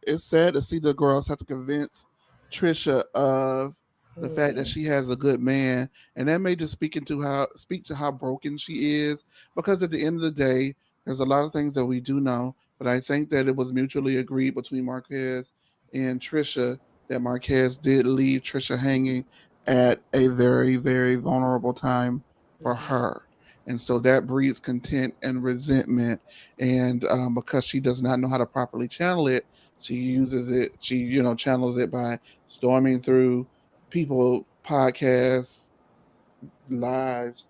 It's sad to see the girls have to convince Trisha of the fact that she has a good man, and that may just speak to how broken she is. Because at the end of the day, there's a lot of things that we do know, but I think that it was mutually agreed between Marquez and Trisha that Marquez did leave Trisha hanging at a very, very vulnerable time for her. And so that breeds contempt and resentment. And because she does not know how to properly channel it, channels it by storming through people, podcasts, lives.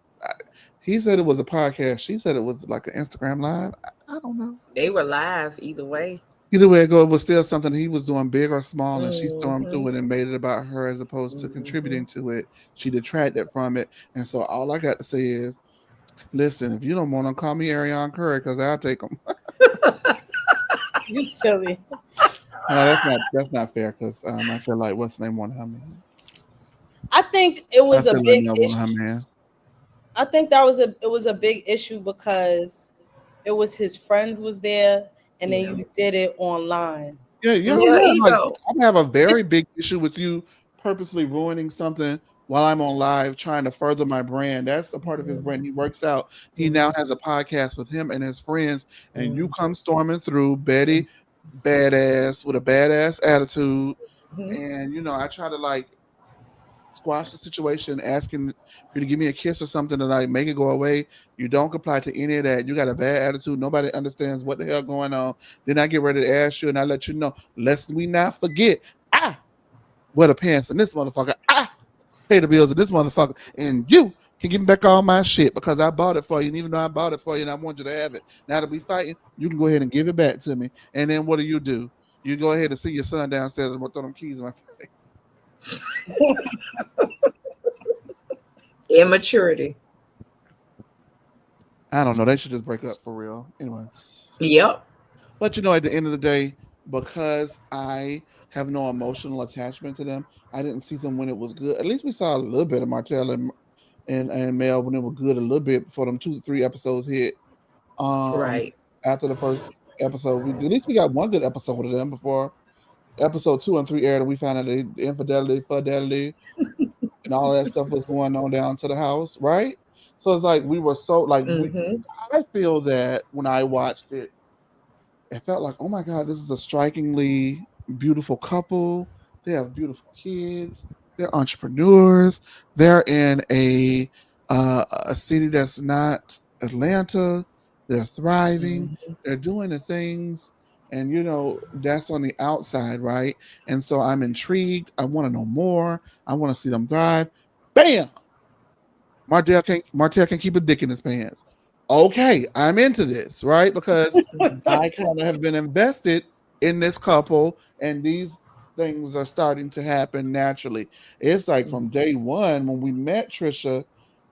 He said it was a podcast. She said it was like an Instagram live. I don't know. They were live either way. Either way it goes, it was still something he was doing, big or small, and she stormed Mm-hmm. through it and made it about her as opposed to Mm-hmm. contributing to it. She detracted from it. And so all I got to say is, listen, if you don't want to call me Ariane Curry, because I'll take them. You silly. No, that's not fair, because I feel like what's the name wanted her man. I think it I was a feel like big Mel wanted her issue. man. I think it was a big issue because it was his friends was there, and then Yeah. you did it online. Yeah, yeah, So Yeah, yeah. Like ego. I have a very it's big issue with you purposely ruining something while I'm on live trying to further my brand. That's a part of his brand. He works out. He now has a podcast with him and his friends, and you come storming through Betty, badass with a badass attitude, and I try to like squash the situation, asking you to give me a kiss or something to like make it go away. You don't comply to any of that. You got a bad attitude. Nobody understands what the hell going on. Then I get ready to ask you, and I let you know. Lest we not forget, I wear the pants in this motherfucker. I pay the bills in this motherfucker, and you can give me back all my shit because I bought it for you. And even though I bought it for you, and I want you to have it, now that we fighting, you can go ahead and give it back to me. And then what do? You go ahead and see your son downstairs and throw them keys in my face. Immaturity. I don't know. They should just break up for real. Anyway. Yep. But at the end of the day, because I have no emotional attachment to them, I didn't see them when it was good. At least we saw a little bit of Martell and Mel when it was good a little bit before them 2 3 episodes hit. Um Right. After the first episode, at least we got one good episode of them before episode 2 and 3 aired, and we found out the infidelity, fidelity, and all of that stuff was going on down to the house, right? So it's like we were so like we. Mm-hmm. I feel that when I watched it, it felt like, oh my God, this is a strikingly beautiful couple. They have beautiful kids. They're entrepreneurs. They're in a city that's not Atlanta. They're thriving. Mhm. They're doing the things, and that's on the outside, right? And so I'm intrigued. I want to know more. I want to see them thrive. Bam! Martell can keep a dick in his pants. Okay, I'm into this, right? Because I kind of have been invested in this couple, and these things are starting to happen naturally. It's like from day one when we met Trisha,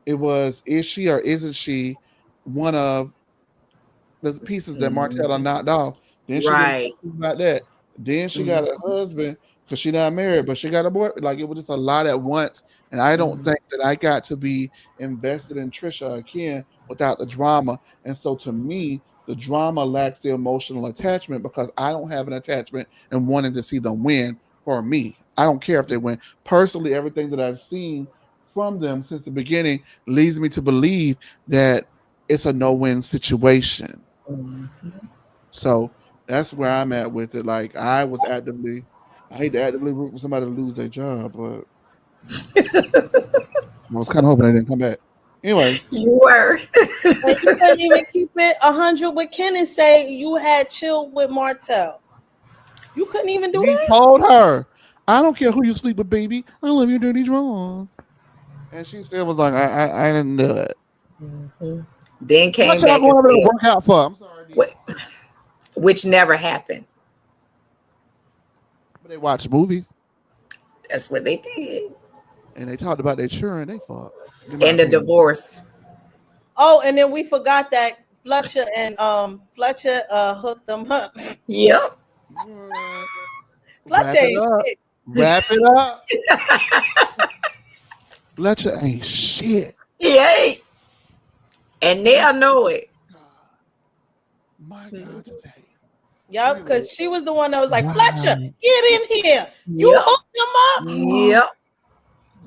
it was, is she or isn't she one of the pieces that Martella Mhm. knocked off? Then she didn't Right. think about that. Then she got Mhm. a husband because she not married, but she got a boy. Like, it was just a lot at once, and I don't Mhm. think that I got to be invested in Trisha again without the drama. And so, to me, the drama lacks the emotional attachment because I don't have an attachment and wanting to see them win. For me, I don't care if they win. Personally, everything that I've seen from them since the beginning leads me to believe that it's a no-win situation. Mhm. So that's where I'm at with it. Like, I hate to actively root for somebody to lose their job, but I was kind of hoping they didn't come back. Anyway, You were. And you couldn't even keep it 100 with Ken and say you had chilled with Martell. You couldn't even do he that. told her, "I don't care who you sleep with, baby. I love your dirty drawers." And she still was like, "I didn't do it." Mhm. Then What came y'all back going and over there to said, work out for? I'm sorry, D. "What?" Which never happened. But they watch movies That's what they did. and they talked about their children. They fuck, in my And the opinion. divorce. Oh, and then we forgot that Fletcher hooked them up. Yep. What? Fletcher Wrap it ain't up. shit. Wrap it up. Fletcher ain't shit. Yay. And My they'll know it. God. My God, today. Yup, Anyway, because she was the one that was like, Fletcher, wow. get in here. You Yep. hooked them up. Yep.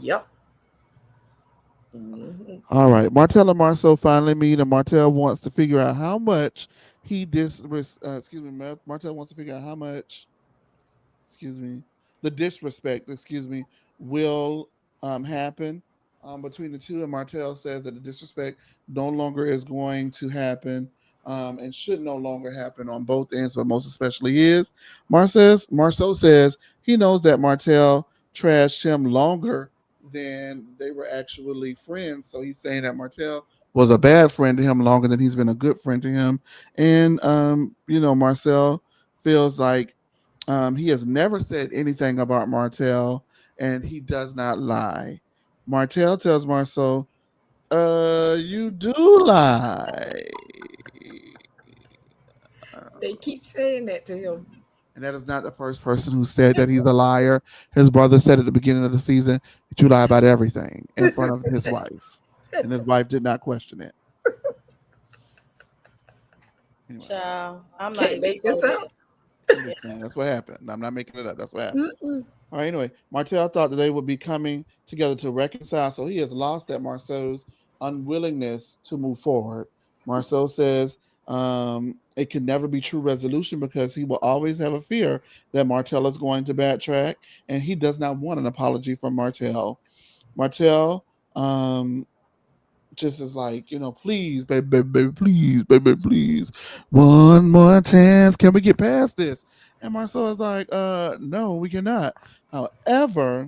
Yep. Mhm. All right. Martell and Marceau finally meet, and Martell wants to figure out how much excuse me, Martell wants to figure out how much, excuse me, the disrespect, excuse me, will happen between the two. And Martell says that the disrespect no longer is going to happen and should no longer happen on both ends, but most especially is. Marceau says he knows that Martell trashed him longer than they were actually friends. So he's saying that Martell was a bad friend to him longer than he's been a good friend to him. And, Marcel feels like he has never said anything about Martell, and he does not lie. Martell tells Marceau, you do lie. They keep saying that to him. And that is not the first person who said that he's a liar. His brother said at the beginning of the season that you lie about everything in front of his wife. And his wife did not question it. Anyway, Child, I'm not Can't even make this going up. there. I'm just saying that's what happened. I'm not making it up. That's what happened. Mm-mm. All right, anyway, Martell thought that they would be coming together to reconcile, so he has lost at Marceau's unwillingness to move forward. Marceau says it can never be true resolution because he will always have a fear that Martell is going to backtrack, and he does not want an apology from Martell. Martell just is like, please, baby, baby, baby, please, baby, please, one more chance. Can we get past this? And Marcel is like, no, we cannot. However,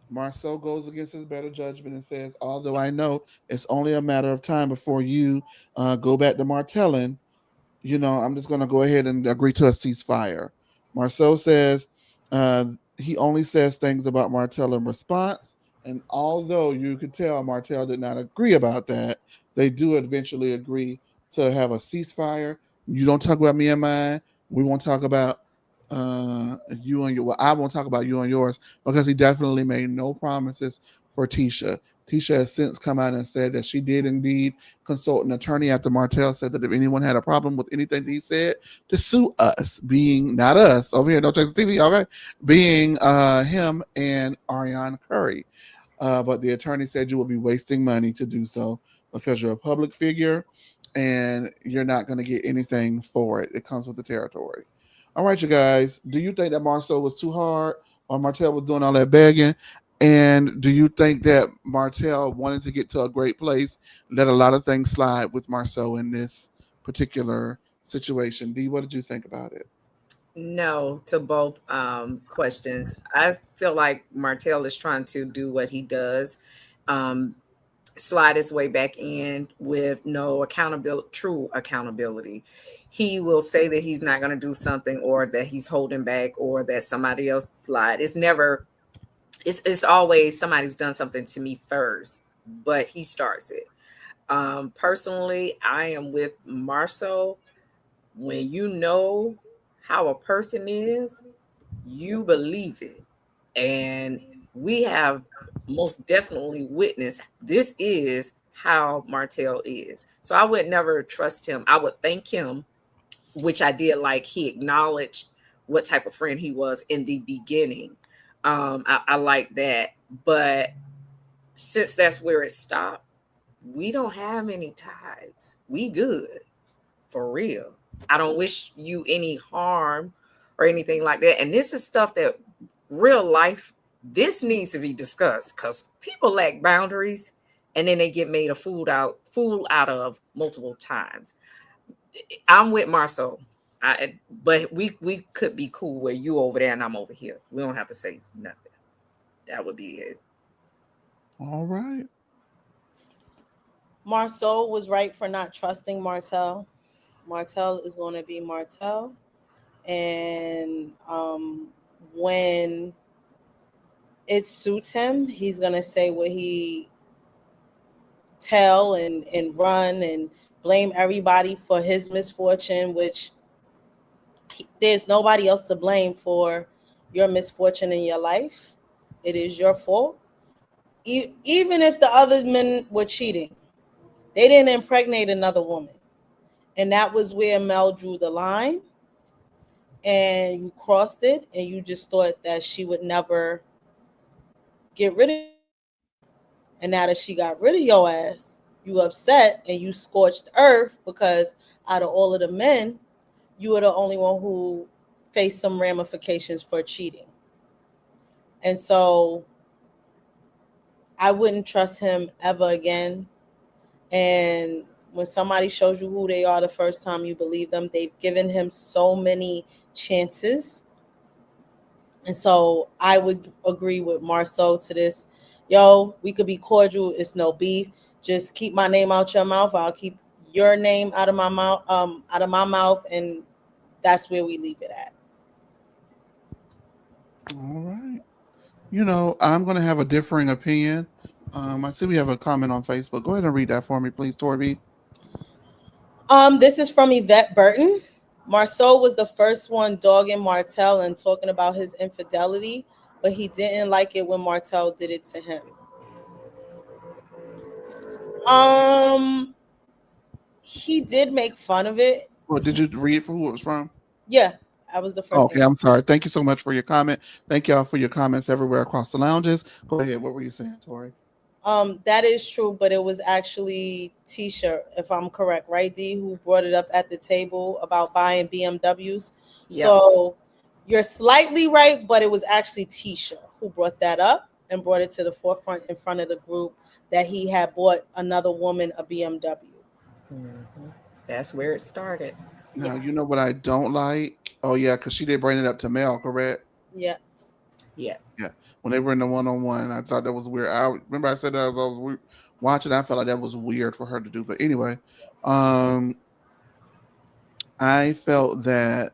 Marcel goes against his better judgment and says, although I know it's only a matter of time before you go back to Martellin, I'm just going to go ahead and agree to a ceasefire. Marceau says he only says things about Martell in response. And although you could tell Martell did not agree about that, they do eventually agree to have a ceasefire. You don't talk about me and mine. We won't talk about you and your. Well, I won't talk about you and yours because he definitely made no promises for Tisha. Tisha has since come out and said that she did indeed consult an attorney after Martell said that if anyone had a problem with anything he said, to sue us, being not us over here, no Texas TV, okay, being him and Ariana Curry. But the attorney said you will be wasting money to do so because you're a public figure and you're not going to get anything for it. It comes with the territory. All right, you guys. Do you think that Marceau was too hard, while Martell was doing all that begging? And do you think that Martell wanted to get to a great place, let a lot of things slide with Marceau in this particular situation? D, what did you think about it? No to both questions. I feel like Martell is trying to do what he does, um, slide his way back in with no accountability, true accountability. He will say that he's not going to do something, or that he's holding back, or that somebody else slide. It's never. It's always somebody's done something to me first, but he starts it. Personally, I am with Marceau. When you know how a person is, you believe it. And we have most definitely witnessed this is how Martell is. So I would never trust him. I would thank him, which I did, like he acknowledged what type of friend he was in the beginning. I like that. But since that's where it stopped, we don't have any ties. We good, for real. I don't wish you any harm or anything like that. And this is stuff that real life, this needs to be discussed, because people lack boundaries, and then they get made a fool out of multiple times. I'm with Marceau. But we could be cool where you over there and I'm over here. We don't have to say nothing. That would be it. All right. Marceau was right for not trusting Martell. Martell is going to be Martell. And when it suits him, he's going to say what he tell and run and blame everybody for his misfortune, which there's nobody else to blame for your misfortune in your life. It is your fault. Even if the other men were cheating, they didn't impregnate another woman. And that was where Mel drew the line. And you crossed it, and you just thought that she would never get rid of you. And now that she got rid of your ass, you upset and you scorched earth, because out of all of the men, you were the only one who faced some ramifications for cheating. And so I wouldn't trust him ever again. And when somebody shows you who they are the first time, you believe them. They've given him so many chances. And so I would agree with Marceau to this. Yo, we could be cordial. It's no beef. Just keep my name out your mouth. I'll keep your name out of my mouth, and that's where we leave it at. All right. I'm going to have a differing opinion. I see we have a comment on Facebook. Go ahead and read that for me, please, Torby. This is from Yvette Burton. Marceau was the first one dogging Martell and talking about his infidelity, but he didn't like it when Martell did it to him. He did make fun of it. Well, did you read for who it was from? Yeah, that was the first Okay, thing. I'm sorry. Thank you so much for your comment. Thank y'all for your comments everywhere across the lounges. Go ahead. What were you saying, Tori? That is true, but it was actually Tisha, if I'm correct, right, D, who brought it up at the table about buying BMWs. Yep. So you're slightly right, but it was actually Tisha who brought that up and brought it to the forefront in front of the group, that he had bought another woman a BMW. Mm-hmm. That's where it started. Now, Yeah. you know what I don't like? Oh, yeah, because she did bring it up to Mel, correct? Yes. Yeah. Yeah. When they were in the one-on-one, I thought that was weird. I remember I said that as I was watching. I felt like that was weird for her to do. But anyway, um, I felt that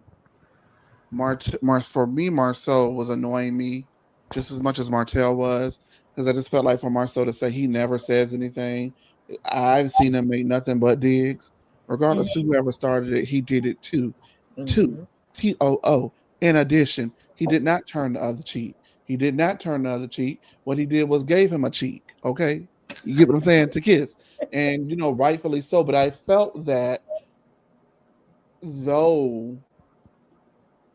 for me, Marceau was annoying me just as much as Martell was, because I just felt like for Marceau to say he never says anything, I've seen him make nothing but digs. Regardless of Mm-hmm. whoever started it, he did it too. Two, Mm-hmm. TOO. In addition, he did not turn the other cheek. He did not turn the other cheek. What he did was gave him a cheek. Okay, you get what I'm saying? To kiss, and rightfully so. But I felt that though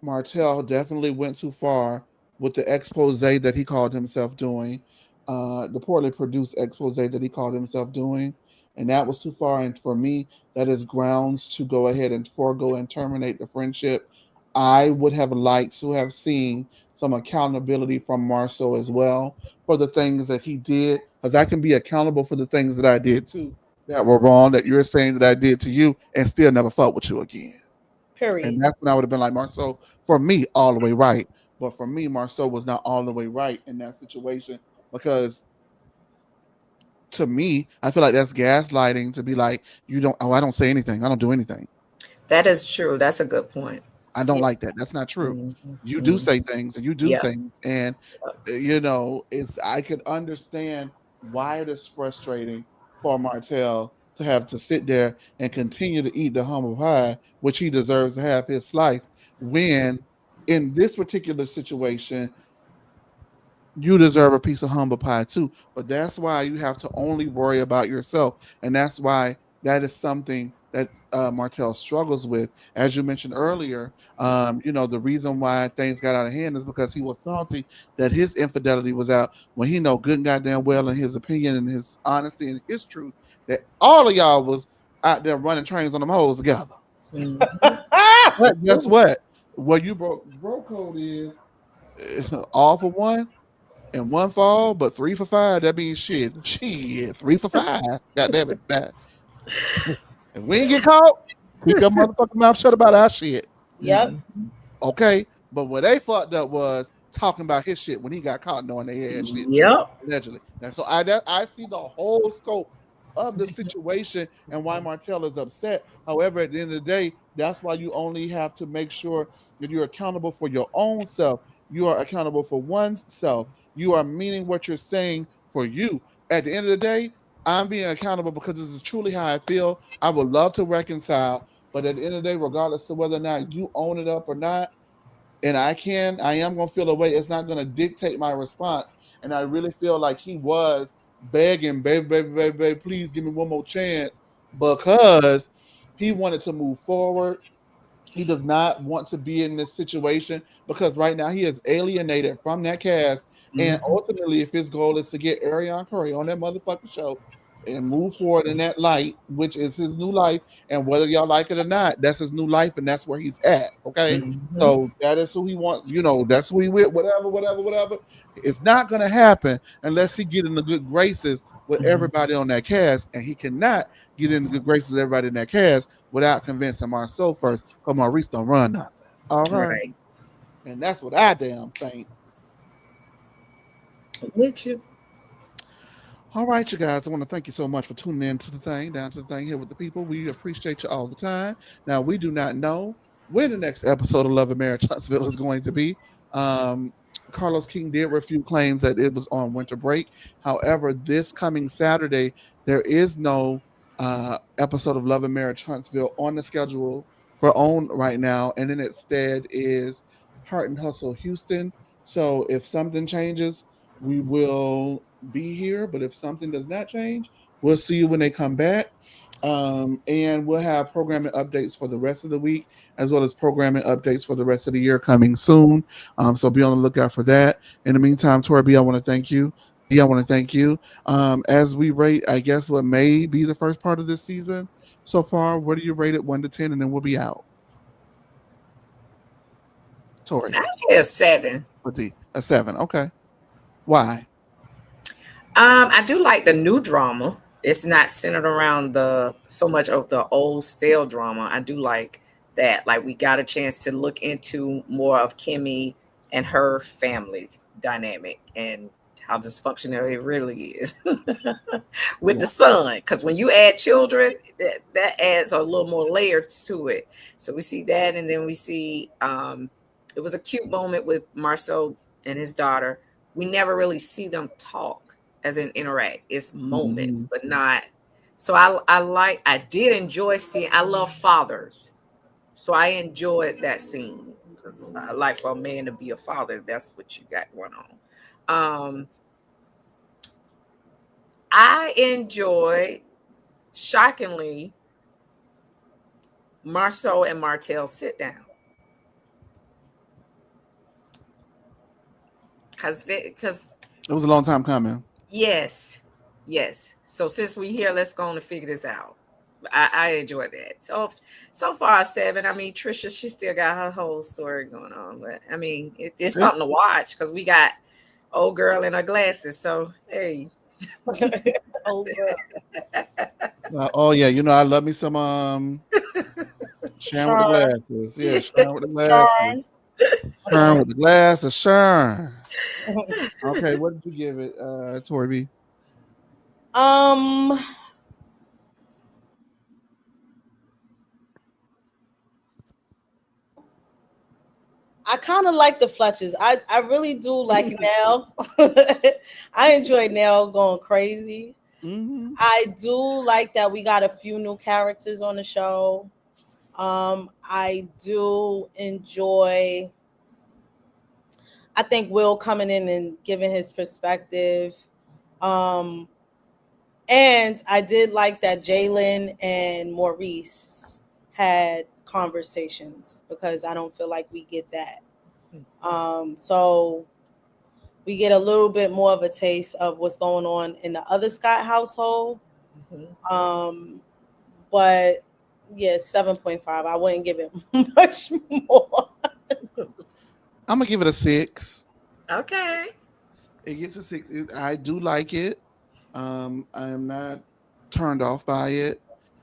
Martell definitely went too far with the expose that he called himself doing, the poorly produced expose that he called himself doing. And that was too far. And for me, that is grounds to go ahead and forego and terminate the friendship. I would have liked to have seen some accountability from Marcel as well for the things that he did, because I can be accountable for the things that I did too that were wrong that you're saying that I did to you and still never fought with you again. And Period. that's when I would have been like, Marcel, for me, all the way right. But for me, Marcel was not all the way right in that situation because to me, I feel like that's gaslighting to be like, you don't, oh, I don't say anything. I don't do anything. That is true. That's a good point. I don't Yeah. like that. That's not true. You do Mhm. say things and you do Yeah. things. And, it's, I could understand why it is frustrating for Martell to have to sit there and continue to eat the humble pie, which he deserves to have his slice, when in this particular situation, you deserve a piece of humble pie too. But that's why you have to only worry about yourself. And that's why that is something that Martell struggles with. As you mentioned earlier, the reason why things got out of hand is because he was salty that his infidelity was out when he know good and goddamn well in his opinion and his honesty and his truth that all of y'all was out there running trains on them hoes together. Mhm. But guess what? What you broke code is all for one and one fall, but 3 for 5. That means shit, 3 for 5. God damn it, that. If we ain't get caught, keep your motherfucking mouth shut about our shit. Yep. Mhm. Okay, but what they fucked up was talking about his shit when he got caught knowing they had shit too, Yep. allegedly. Now, so I see the whole scope of the situation and why Martell is upset. However, at the end of the day, that's why you only have to make sure that you're accountable for your own self. You are accountable for oneself. You are meaning what you're saying for you. At the end of the day, I'm being accountable because this is truly how I feel. I would love to reconcile, but at the end of the day, regardless of whether or not you own it up or not, and I am gonna feel a way. It's not gonna dictate my response. And I really feel like he was begging, baby, baby, baby, baby, please give me one more chance because he wanted to move forward. He does not want to be in this situation because right now he is alienated from that cast. And Mhm. ultimately, if his goal is to get Ariana Curry on that motherfucking show and move forward in that light, which is his new life, and whether y'all like it or not, that's his new life, and that's where he's at. Okay. Mhm. So that is who he wants, that's who he with, whatever, whatever, whatever. It's not gonna happen unless he get in the good graces with Mhm. everybody on that cast, and he cannot get in the good graces with everybody in that cast without convincing Marceau first. Because Maurice don't run nothing. All right. Right. And that's what I damn think. With you. All right, you guys. I want to thank you so much for tuning in to the thing, down to the thing here with the people. We appreciate you all the time. Now, we do not know when the next episode of Love and Marriage Huntsville is going to be. Um, Carlos King did refute claims that it was on winter break. However, this coming Saturday, there is no episode of Love and Marriage Huntsville on the schedule for OWN right now. And then instead is Heart and Hustle Houston. So if something changes, we will be here. But if something does not change, we'll see you when they come back. And we'll have programming updates for the rest of the week, as well as programming updates for the rest of the year coming soon. So be on the lookout for that. In the meantime, Tori B, I want to thank you. D, I want to thank you. As we rate, I guess, what may be the first part of this season so far, what do you rate it 1 to 10? And then we'll be out. Tori, I say a 7. what D? A 7. Okay. Why? I do like the new drama. It's not centered around the so much of the old stale drama. I do like that. Like we got a chance to look into more of Kimmy and her family dynamic and how dysfunctional it really is with Yeah. the son. Because when you add children, that adds a little more layers to it. So we see that, and then we see it was a cute moment with Marceau and his daughter. We never really see them talk as in interact. It's moments, Mhm. but not. So I did enjoy seeing. I love fathers, so I enjoyed that scene because I like for a man to be a father. That's what you got going on. I enjoyed shockingly Marceau and Martell sit down because It was a long time coming. yes, yes. So since we here, let's go on and figure this out. I enjoyed that. So far 7. I mean, Trisha, she still got her whole story going on, but I mean, it's Yeah. something to watch because we got old girl in her glasses. So hey, Oh, girl. Oh yeah, I love me some Sharon with the Sean. glasses. Yeah, Sharon with the glasses. Sean. Sharon with the glasses. Sharon. Okay, what did you give it, Tori B? um, I kind of like the Fletchers. I really do like Nell. I enjoy Nell going crazy. Mm-hmm. I do like that we got a few new characters on the show. I do enjoy. I think Will coming in and giving his perspective. Um, and I did like that Jalen and Maurice had conversations because I don't feel like we get that. So we get a little bit more of a taste of what's going on in the other Scott household. Mhm. Um, but yeah, 7.5. I wouldn't give it much more. I'm gonna give it a 6. Okay. It gets a 6. I do like it. I am not turned off by it.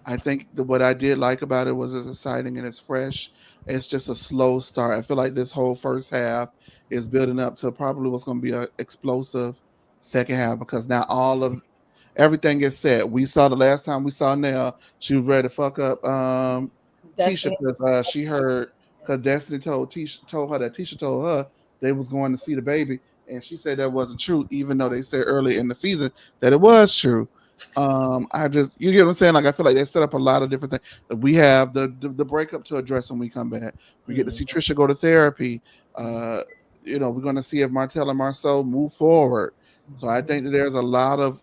I think what I did like about it was it's exciting and it's fresh. It's just a slow start. I feel like this whole first half is building up to probably what's going to be an explosive second half because now all of everything is set. We saw the last time we saw Nell, she was ready to fuck up Tisha Destiny. because she heard because Destiny told her that Tisha told her they was going to see the baby, and she said that wasn't true, even though they said earlier in the season that it was true. I just you get what I'm saying? Like I feel like they set up a lot of different things. We have the breakup to address when we come back. We get to see Trisha go to therapy. We're going to see if Martell and Marceau move forward. So I think that there's a lot of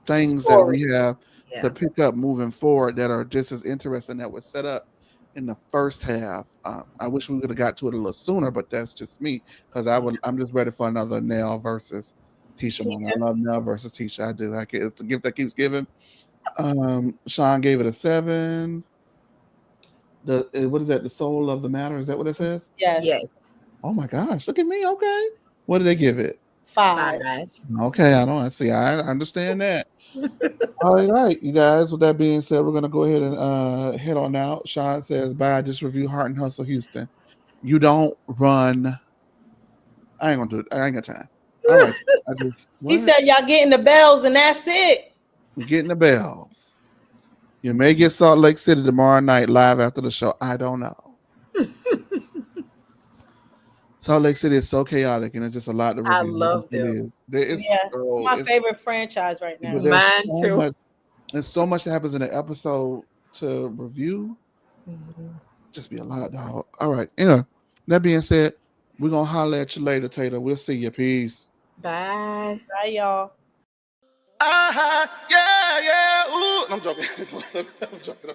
things that Story. we have to Yeah. pick up moving forward that are just as interesting that was set up in the first half. I wish we would have got to it a little sooner, but that's just me because I'm just ready for another Nell versus Tisha moment. I love Nell versus Tisha. I do. It's a gift that keeps giving. Sean gave it a 7. What is that? The soul of the matter? Is that what it says? Yes. Yes. Oh my gosh! Look at me. Okay. What did they give it? 5. 5. Okay, I don't see. I understand that. All right, you guys. With that being said, we're gonna go ahead and head on out. Sean says, "Bye." Just review Heart and Hustle Houston. You don't run. I ain't gonna do it. I ain't got time. All right. I just He what? said y'all getting the bells and that's it. You're getting the bells. You may get Salt Lake City tomorrow night live after the show. I don't know. Salt Lake City is so chaotic and it's just a lot to I review. It just love really them. is. There is Yeah, it's so my it's favorite franchise right but now. there's Mine so too. much. There's so much that happens in an episode to review. Mhm. Just be a lot, dog. All right. That being said, we're gonna holler at you later, Tater. We'll see you. Peace. Bye. Bye, y'all. Yeah, yeah. Ooh. I'm joking. I'm joking.